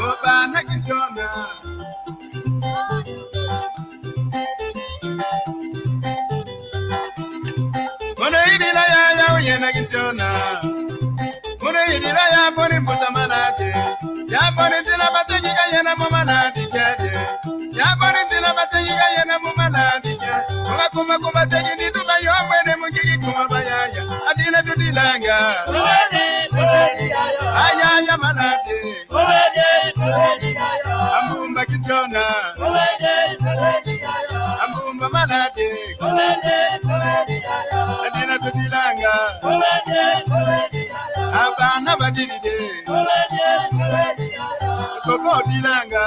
Obana Kitona. Mono idila ya uyena Kitona. Mono idila ya boni mutamalade. Ya boni tila bategi kayena mumaladi kade. Ya boni tila bategi kayena mumaladi kade. Kuma kuma tegi ni tuba yombe ne mungiki kuma bayaya. Adila tudilanga. Ayaya malade. Ambumba Kitona. Ambumba malade. Adila tudilanga. Abana badiride. Koko dilanga.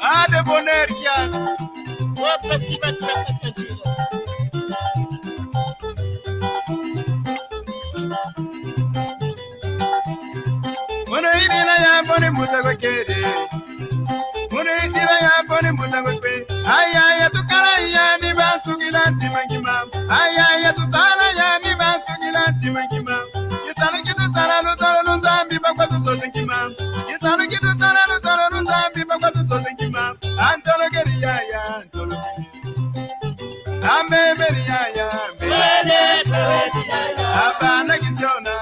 Ade bonheur kia. Mono idila ya boni mutago kede. Mono idila ya boni mutago pe. Ayaya tukala ya ni basugila timangima. Ayaya tusala ya ni basugila timangima. Isana kitu sala lo tolo lo zambi bakwa tusozinkima. Isana kitu sala lo tolo lo zambi bakwa tusozinkima. Antolo geri ya antolo geri. Ameberi ya Abana Kitona.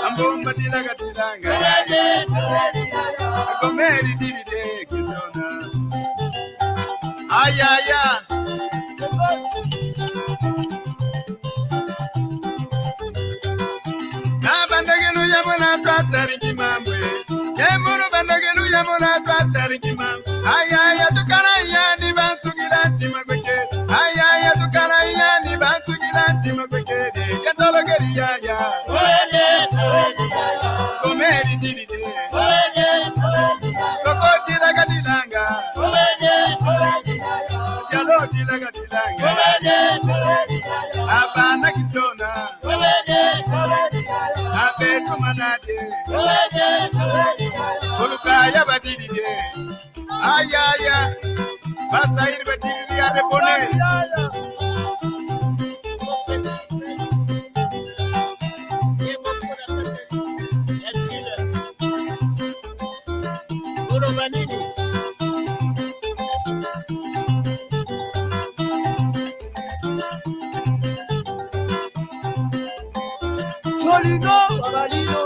Ambomba dilaga dilanga. Komeri diride Kitona. Ayaya. Nabandagelu yamuna twatsari kimambwe. Yemuru bandagelu yamuna twatsari kimambwe. Ayaya tukana yani bansugira ntima kweke. Ayaya tukana yani bansugira ntima kweke. Katolo geri ya. Komeri diride. Koko dilaga dilanga. Yalo dilaga dilanga. Abana Kitona. Abetu manade. Kulukaya badiride. Ayaya. Basair badiride ya repone. Jolino, Babalino.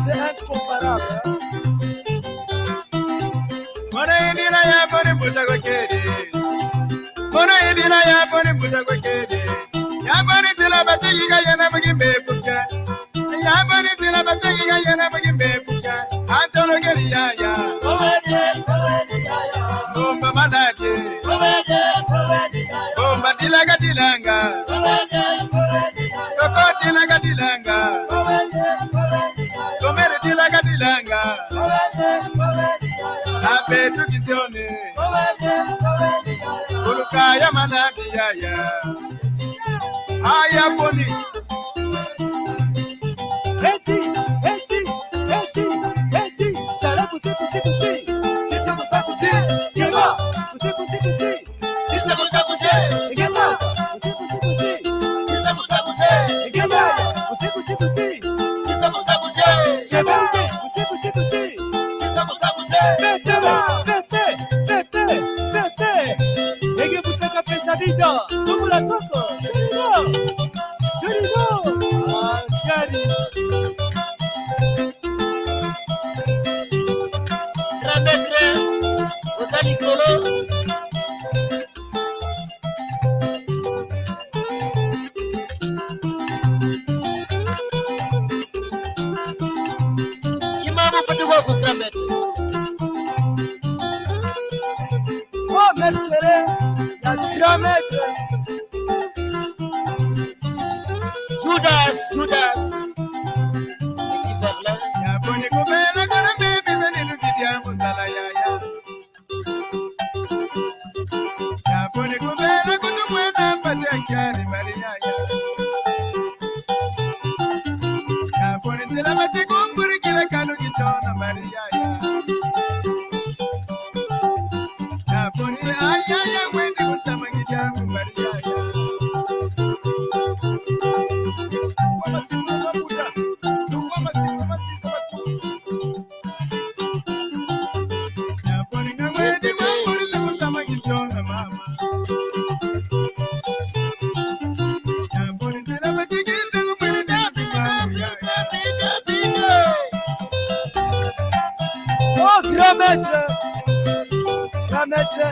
C'est incomparable. Mono idila ya boni mutago kede. Mono idila ya boni mutago kede. Ya boni tila bategi kayena mugimbe puka. Ya boni tila bategi kayena mugimbe puka. Antolo geri ya. Bomba malade. Bomba dilaga dilanga. Koko dilaga dilanga. Komere dilaga dilanga. Abetu Kitone. Kulukaya malade ya. Aya boni. Eti. Tala kuti. Tisa musakuti. Gema. Kuti. Tisa musakuti. Gema. Kuti. Tisa musakuti. Gema. Kuti. Tisa musakuti. Gema. Kuti. Tisa musakuti. Vete. Ege butaka pesa vida. Como la coco. Jolido. Gari. Rametre. Osali Kolo. Kimamo patuwa kutrametre. Oh, Mercere. La 3 mètres. Judas. Petit Berlin. Ya boni kubela kona baby zanilu kidia musala ya. Ya boni kubela kutu mweza pasi ya kiari Maria ya. Ya boni tila bati kumburi kila kanu Kitona Maria ya. Ya boni ayaya mwendi kutama kidia Maria ya. Oh, grand maître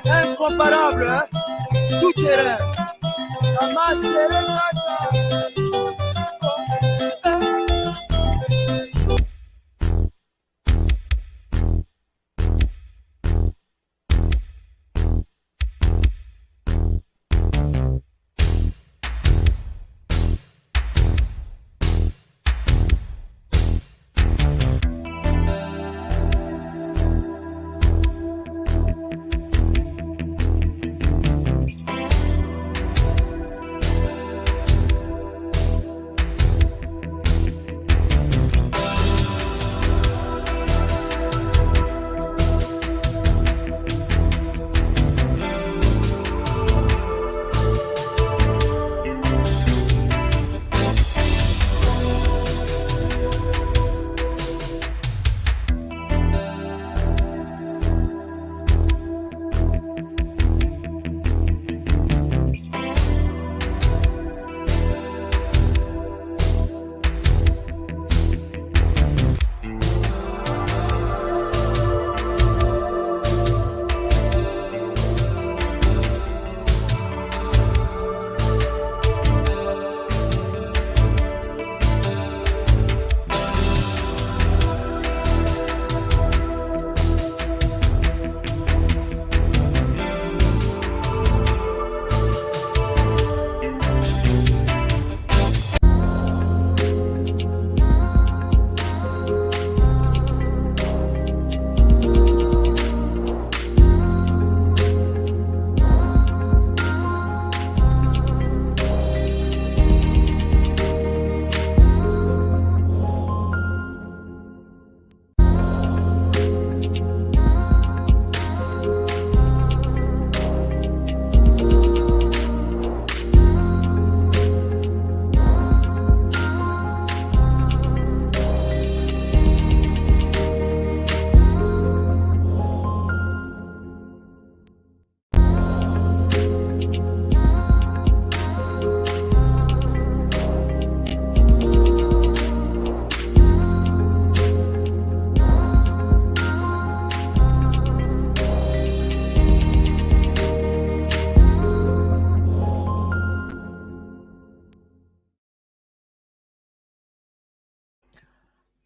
incomparable, hein? Tout terrain. Ramasse les cartes.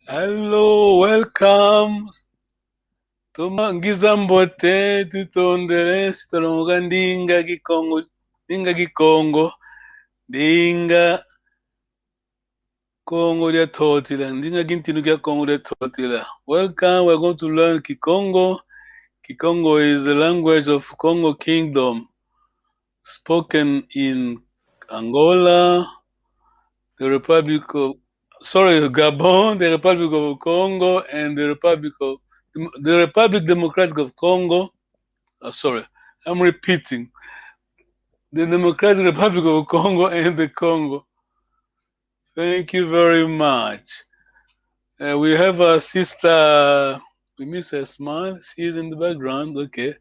Hello, welcome. Tumangiza mbote tutondere sitolonga ndinga Kikongo ndinga Congo lya totila ndinga kintinu kya Congo lya totila. Welcome, we're going to learn Kikongo. Kikongo is the language of Kongo Kingdom, spoken in Angola, the Republic of Gabon, the Republic of Congo, and the Republic Democratic of Congo. I'm repeating. The Democratic Republic of Congo and the Congo. Thank you very much. We have our sister, we miss her smile. She's in the background, okay.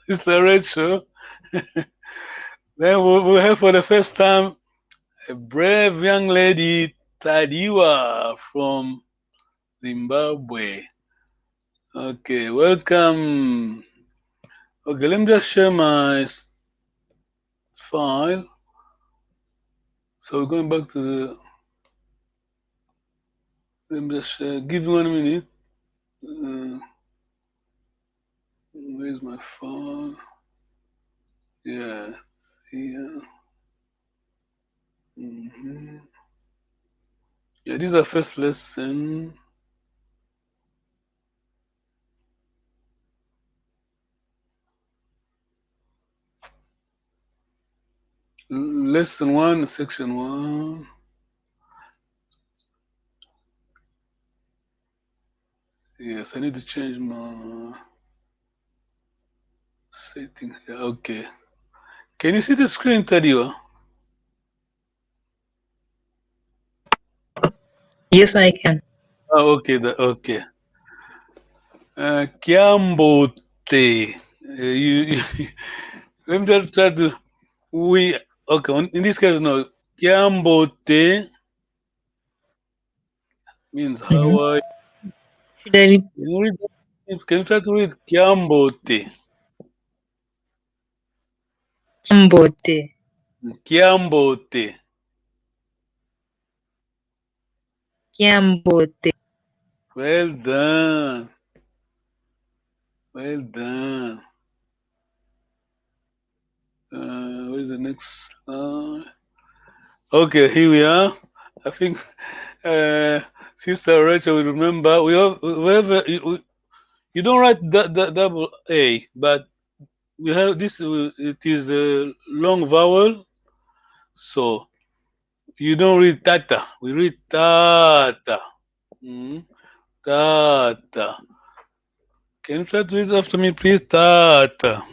Sister Rachel. Then we'll have for the first time a brave young lady, Tadiwa from Zimbabwe. Okay, welcome. Okay, let me just share my file. So we're going back to the. Let me just give 1 minute. Where's my file? Yeah, here. Yeah, this is our first lesson. Lesson 1, section 1. Yes, I need to change my settings here. Okay. Can you see the screen, Tadiwa? Yes, I can. Oh, okay, okay. Kiambote. Let me just try to. We okay. In this case, no. Kiambote means how Mhm. are Should I repeat? you? Can you try to read Kiambote? Kiambote. Kiambote. Kiambote. Well done. Well done. Where's the next? Okay, here we are. I think uh, Sister Rachel will remember. You don't write double A, but we have this. It is a long vowel, so you don't read tata. We read tata. Mm, tata. Can you try to read after me, please? Tata.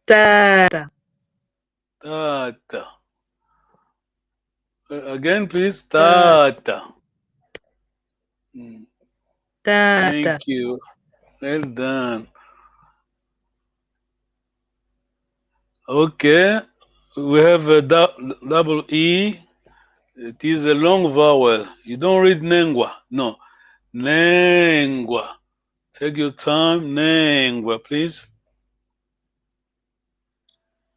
Tata. Tata. Again, please. Ta- Tata. Mm, Tata. thank you. Well done. Okay. We have a double E. It is a long vowel. You don't read Nengwa. No. Nengwa. Take your time. Nengwa, please.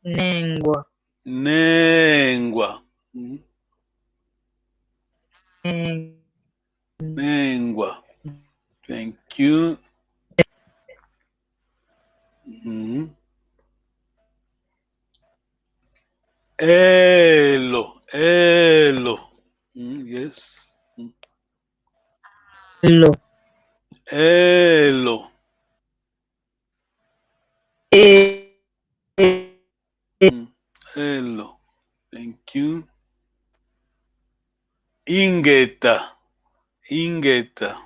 Nengwa. Nengwa. Mm, Neng- Nengwa. Thank you. Mm. Elo. Elo. Yes. Mm. Lo. Elo. E- Mm. Elo. Thank you. Ingeta. Ingeta.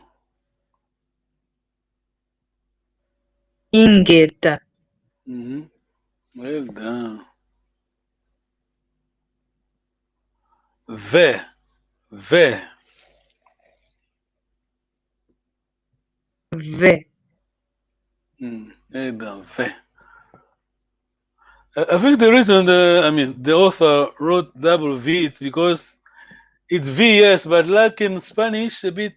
Ingeta. Mhm. Well done. Ve. Ve. Ve. Well done. Ve. I think the reason the author wrote double V is because it's V, yes, but like in Spanish, a bit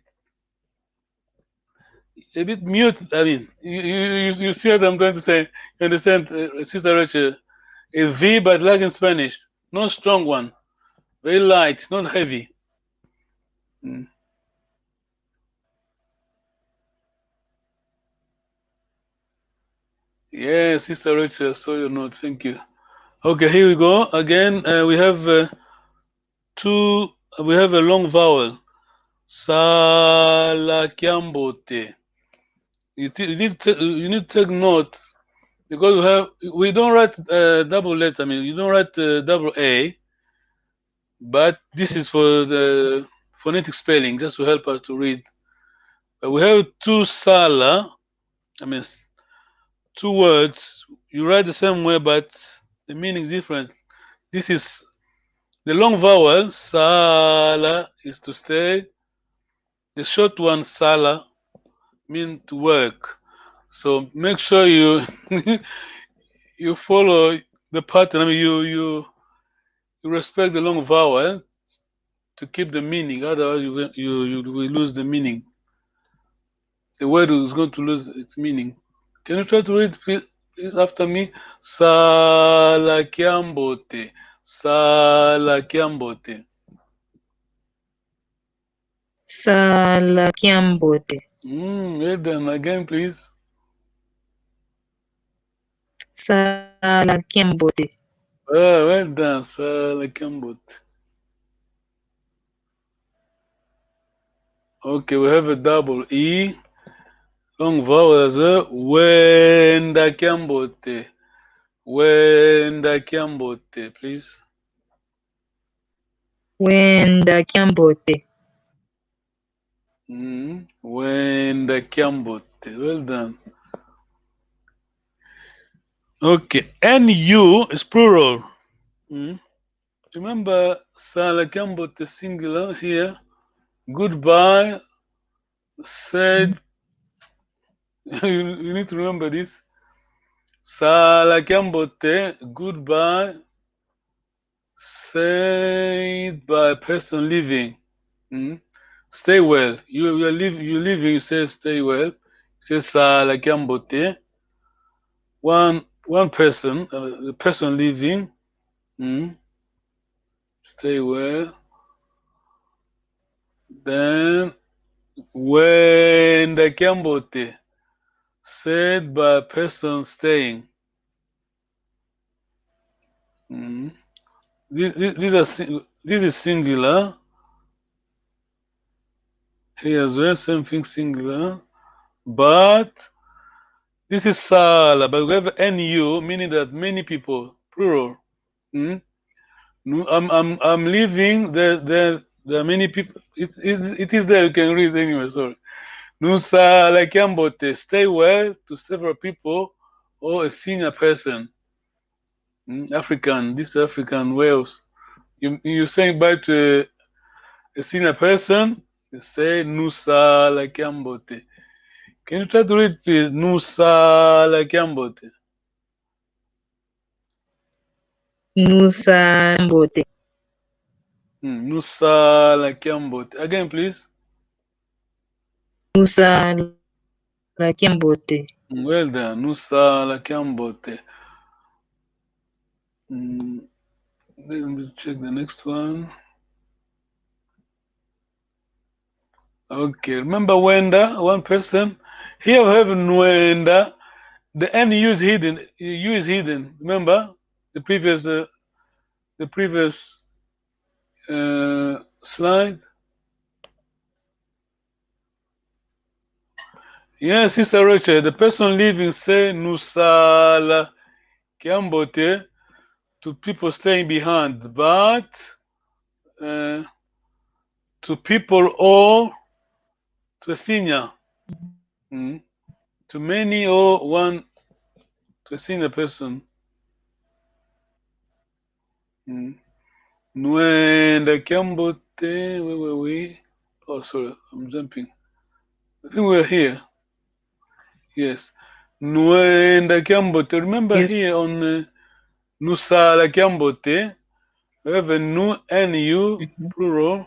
mute. I mean, you see what I'm trying to say? You understand, Sister Rachel? It's V, but like in Spanish, not strong one, very light, not heavy. Mm. Yes, Sister Rachel, saw your note. Thank you. Okay, here we go. Again, we have two. We have a long vowel. Salakiambote. You need to take note because we don't write double letter. I mean, you don't write double A, but this is for the phonetic spelling, just to help us to read. We have two sala. I mean, two words. You write the same way, but the meaning is different. This is the long vowel. Sala is to stay. The short one, sala, mean to work. So make sure you you follow the pattern. I mean, you respect the long vowel to keep the meaning. Otherwise, you will lose the meaning. The word is going to lose its meaning. Can you try to read, please after me? Salakiambote. Salakiambote. Salakiambote. Well done. Again, please. Salakiambote. Well done. Salakiambote. Okay, we have a double E. Long vowel as well. Wenda Kiambote. Wenda Kiambote, please. Wenda Kiambote. Wenda Kiambote. Well done. Okay, NU is plural. Remember Salakambote singular here. Goodbye said. You need to remember this. Salakambote, goodbye said by a person living. Mm? Stay well. You living. You say stay well. You say Salakambote. One person, a person living. Mm? Stay well. Then when the Kambote said by a person staying. Mm. This is singular. Here as well, same thing singular. But this is sala, but we have nu, meaning that many people, plural. Mm. I'm leaving. There are many people. It is there. You can read anyway. Sorry. Nusa Lakambote, stay well to several people or a senior person. African, this African Wales. You saying bye to a senior person, you say Nusa Lakambote. Can you try to read please? Nusa Lakambote. Nusa Mbote. Nusa Lakambote. Again, please. Nusa Lakambote. Well done. Nusa Lakambote. Let me check the next one. Okay, remember Wenda, one person. Here we have Nwenda. The NU is hidden. U is hidden. Remember the previous slide. Yes, Sister Rachel. The person leaving say Nusala Kiambote to people staying behind, but to people or to a senior, to many or one to a senior person. Nwenda Kiambote, where were we? Oh, sorry, I'm jumping. I think we're here. Yes. Nwenda Kiambote. Remember Yes. here on Nusala Kiambote, we have a nu, NU, plural.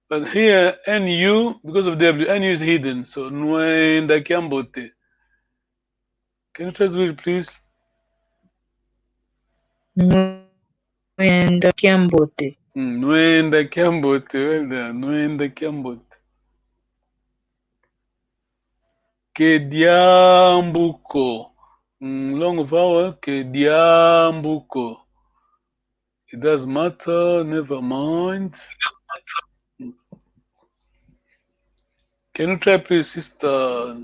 But here, NU, because of W, NU is hidden. So, Nwenda Kiambote. Can you try to read, please? Nwenda Kiambote. Nwenda Kiambote. Well done. Nwenda Kiambote. Kediambuko. Long vowel. Kediambuko. It doesn't matter. Never mind. Can you try, please, Sister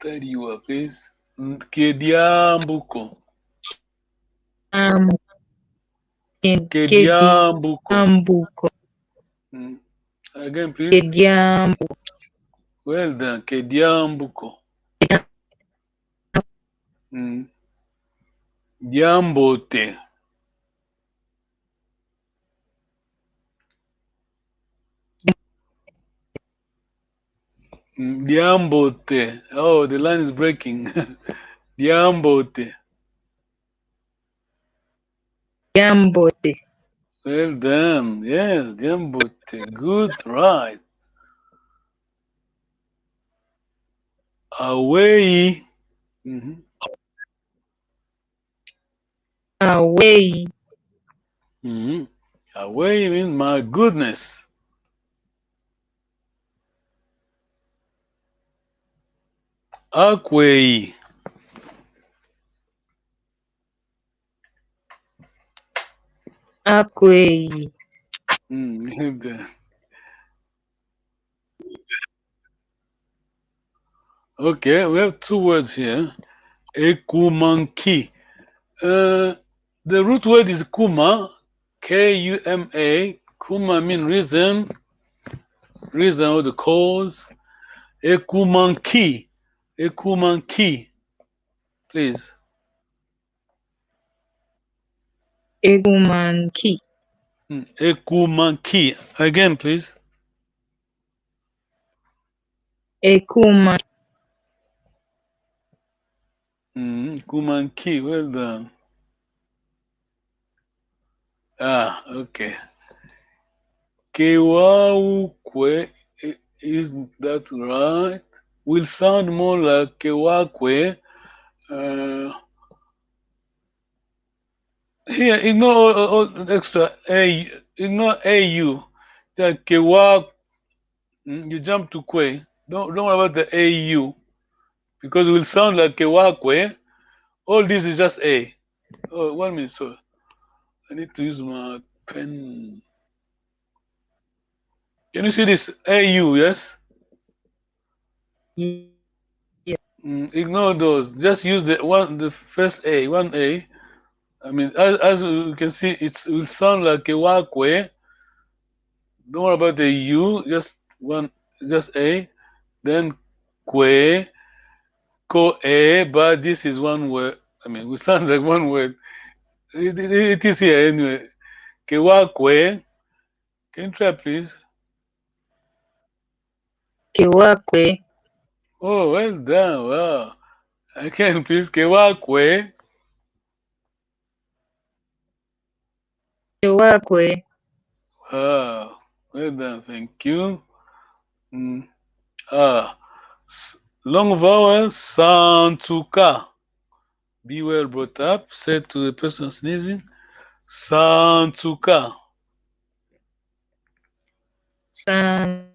Tadiwa, please? Kediambuko. Kediambuko. Kediambuko. Again, please. Kediambuko. Well done. Kediambuko. Diambote. Diambote. Oh, the line is breaking. Diambote. Diambote. Well done. Yes, Diambote. Good, right. Away. Away. Away means my goodness. Away. Away. Okay, we have two words here. Ekumanki. The root word is kuma, K-U-M-A. Kuma means reason or the cause. Ekumanki. Ekumanki. Please. Ekumanki. Ekumanki. Again, please. Ekumanki. Kumanki. Well done. Ah, okay. Kewaukwe. Is that right? Will sound more like Kewakwe. Here, ignore all extra A. Ignore AU. The Kewak. You jump to Kwe. Don't worry about the AU. Because it will sound like Kewakwe. All this is just A. Oh, 1 minute, sorry. I need to use my pen. Can you see this? AU, yes? Yes. Ignore those. Just use the first A, 1A. I mean, as you can see, it will sound like Kewakwe. Don't worry about the U, just A. Then Kwe, Ko A, but this is one word. I mean, it sounds like one word. It is here anyway. Kewakwe. Can you try, please? Kewakwe. Oh, well done. Wow. Again, please. Kewakwe. Kewakwe. Wow. Well done. Thank you. Ah. Long vowel. Santuka. Be well brought up. Say to the person sneezing. Santuka. San.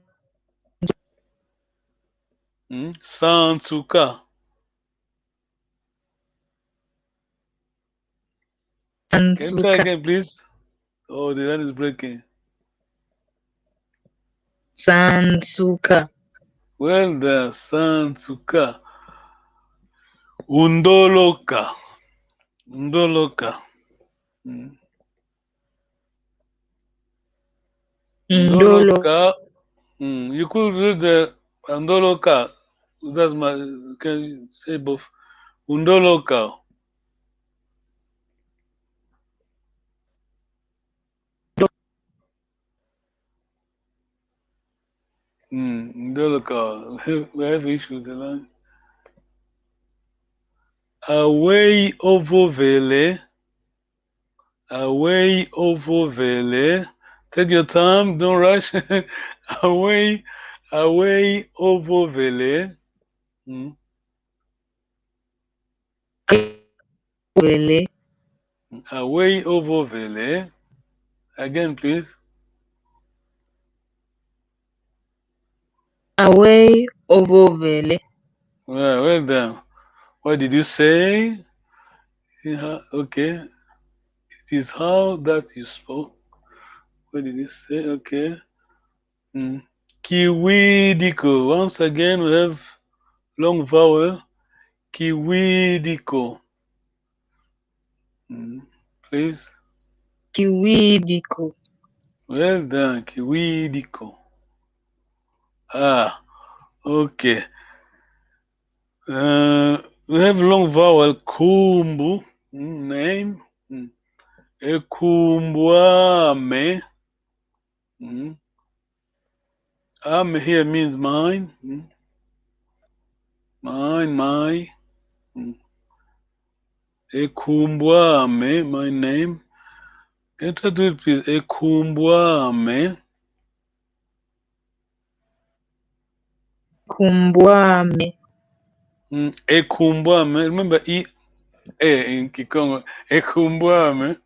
Santuka. Can you try Sansuka. again, please? Oh, the line is breaking. Sansuka. Well done. Santuka. Undoloka. Undoloka. Ndolo. Undoloka. You could read the Undoloka. That's my. Can you say both? Undoloka. Undoloka. We have issue with the line. Away over vele. Away over vele. Take your time, don't rush. away over vele. Vele. Away over vele. Again, please. Away over vele. Well done. What did you say? Okay. It is how that you spoke. What did you say? Okay. Kiwidiko. Once again, we have long vowel. Kiwidiko. Please. Kiwidiko. Well done. Kiwidiko. Ah. Okay. We have long vowel. Kumbu. Name. Ekumbwame. Ame here means mine. Mine, my. Ekumbwame, my name. Can you try to do it, please? Ekumbwame. Kumbwame. Ekumbwame. Remember E in Kikongo. Ekumbwame.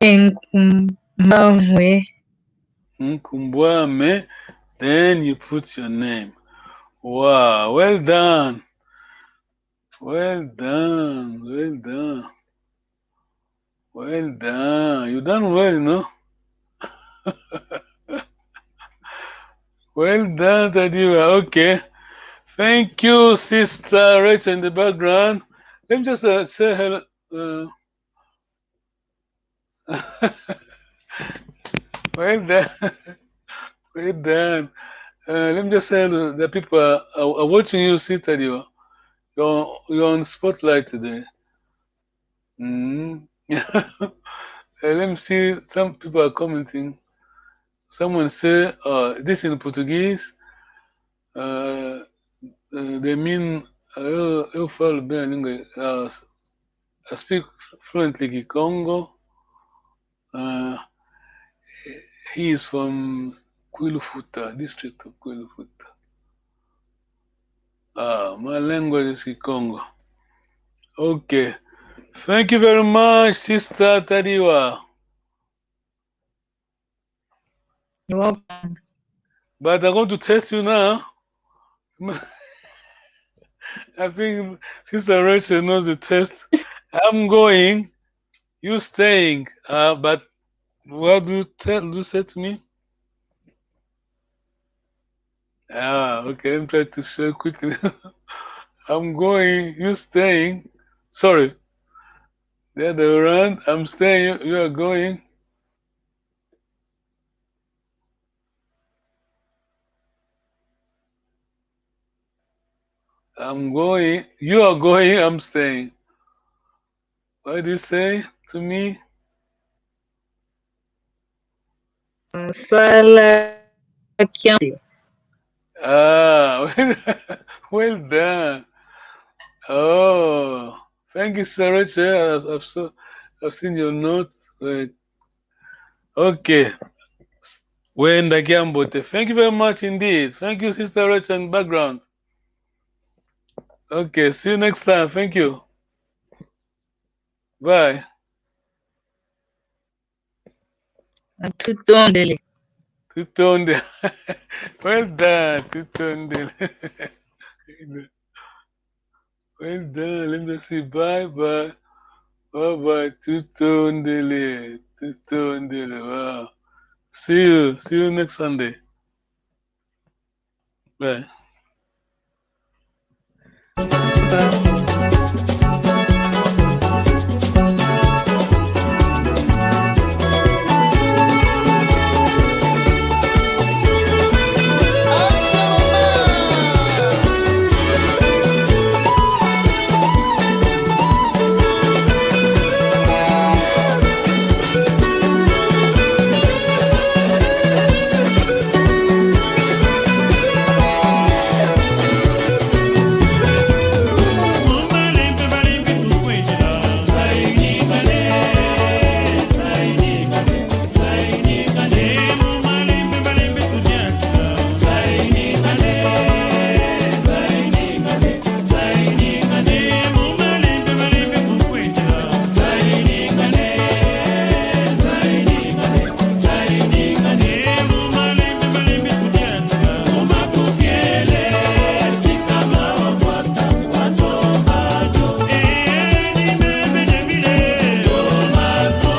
Enkumbamwe. Kumbwame. Then you put your name. Wow, well done. Well done. Well done. Well done. You done well, you know. Well done, Tadiwa. Okay. Thank you, Sister Rachel in the background. Let me just say hello. Well done. Well done. Let me just say the people are watching you, Sister Tadiwa. You're on spotlight today. Let me see. Some people are commenting. Someone say, this in Portuguese. They mean, eu falo bem a língua. I speak fluently Kikongo. He is from Quilufuta, district of Quilufuta. My language is Kikongo. Okay. Thank you very much, Sister Tadiwa. You're welcome. But I'm going to test you now. I think Sister Rachel knows the test. I'm going, you staying. But what do you say to me? Okay, let me try to show quickly. I'm going, you staying. Sorry. The other around, I'm staying, you are going. I'm going, you are going, I'm staying. What do you say to me? Fala que Well done. Oh, thank you, Sir Richard. I've seen your notes. Okay. Wenda Kiambote. Thank you very much indeed. Thank you, Sister Richard, in background. Okay, see you next time. Thank you. Bye. tutondele. Tutonde. Well done, Tutonde. Well done. Let me see. Bye bye. Bye bye. Tutondele. Tutondele. Wow. See you. See you next Sunday. Bye. Bye.